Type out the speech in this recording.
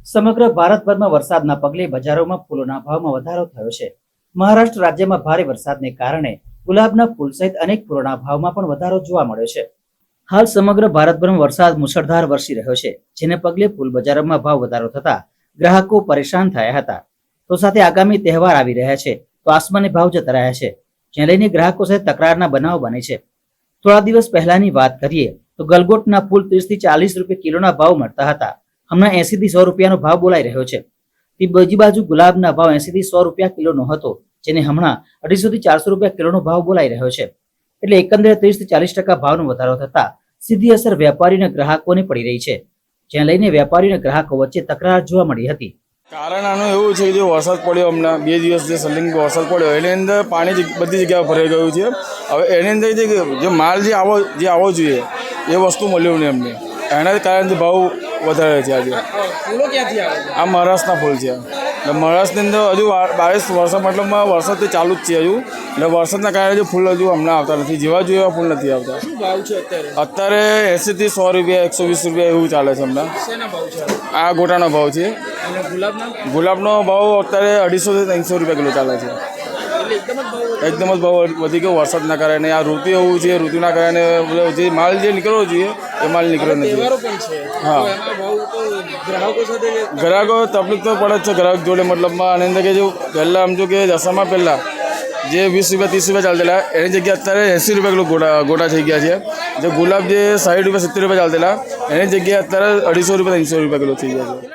સમગ્ર ભારતભરમાં વરસાદના પગલે બજારોમાં ફૂલોના ભાવમાં વધારો થયો છે। મહારાષ્ટ્ર રાજ્યમાં ભારે વરસાદને કારણે ગુલાબના ફૂલ સહિત અનેક ફૂલોના ભાવમાં પણ વધારો જોવા મળ્યો છે। હાલ સમગ્ર ભારતભરમાં વરસાદ મુશળધાર વરસી રહ્યો છે, જેને પગલે ફૂલ બજારોમાં ભાવ વધારો થતા ગ્રાહકો પરેશાન થયા હતા। તો સાથે આગામી તહેવાર આવી રહ્યા છે, તો આસમાને ભાવ જતા રહ્યા છે, જેને લઈને ગ્રાહકો સાથે તકરારના બનાવ બને છે। થોડા દિવસ પહેલાની વાત કરીએ તો ગલગોટના ફૂલ 30 થી 40 રૂપિયા કિલોના ભાવ મળતા હતા। હમણાં 80 થી 100 રૂપિયાનો ભાવ બોલાઈ રહ્યો છે। તે બીજી બાજુ ગુલાબના ભાવ 80 થી 100 રૂપિયા કિલોનો હતો, જેને હમણાં 250 થી 400 રૂપિયા કિલોનો ભાવ બોલાઈ રહ્યો છે। એટલે એકંદરે 30 થી 40% ભાવનો વધારો થતા સીધી અસર વેપારી અને ગ્રાહકોને પડી રહી છે, જેને લઈને વેપારી અને ગ્રાહકો વચ્ચે તકરાર જોવા મળી હતી। કારણ આનું એવું છે કે જે વરસાદ પડ્યો હમણાં 2 દિવસ જે સલિંગ વરસાદ પડ્યો એની અંદર પાણી બધી જગ્યાએ ભરાઈ ગયું છે। હવે એની અંદર જે માલ જે આવવો જોઈએ એ વસ્તુ મળ્યું નહીં અમને, એના કારણથી ભાવ વધારે છે। આજે ફૂલો ક્યાંથી આવે છે? આ મહારાષ્ટ્રના ફૂલ છે। એટલે મહારાષ્ટ્રની અંદર હજુ 22 વરસાદ મતલબમાં વરસાદ તો ચાલુ જ છે હજુ, એટલે વરસાદના કારણે હજુ ફૂલ હજુ હમણાં આવતા નથી, જેવા જોઈએ એવા ફૂલ નથી આવતા। શું ભાવ છે અત્યારે? અત્યારે 80 થી 100 રૂપિયા 120 રૂપિયા એવું ચાલે છે હમણાં। શેના ભાવ છે? આ ગોટાનો ભાવ છે। અને ગુલાબના? ગુલાબનો ભાવ અત્યારે 250 થી 300 રૂપિયા કિલો ચાલે છે। એટલે એકદમ જ ભાવ વધી ગયો વરસાદના કારણે। આ ઋતુ એવું છે, ઋતુના કારણે જે માલ જે નીકળવો જોઈએ એ માલ નીકળ્યો નથી। તહેવારો પણ છે, હા। તો એમાં ભાવ તો ગ્રાહકો સાથે ગ્રાહકો તકલીફ તો પડે જ છે ગ્રાહક જોડે, મતલબમાં આની અંદર કે જો પહેલાં સમજો કે દશામાં પહેલાં જે 20 રૂપિયા 30 રૂપિયા ચાલતેલા એની જગ્યાએ અત્યારે 80 રૂપિયા કિલો ગોટા થઈ ગયા છે। જે ગુલાબ જે 60 રૂપિયા 70 રૂપિયા ચાલતેલા એની જગ્યાએ અત્યારે 250 રૂપિયા 300 રૂપિયા કિલો થઈ ગયા છે।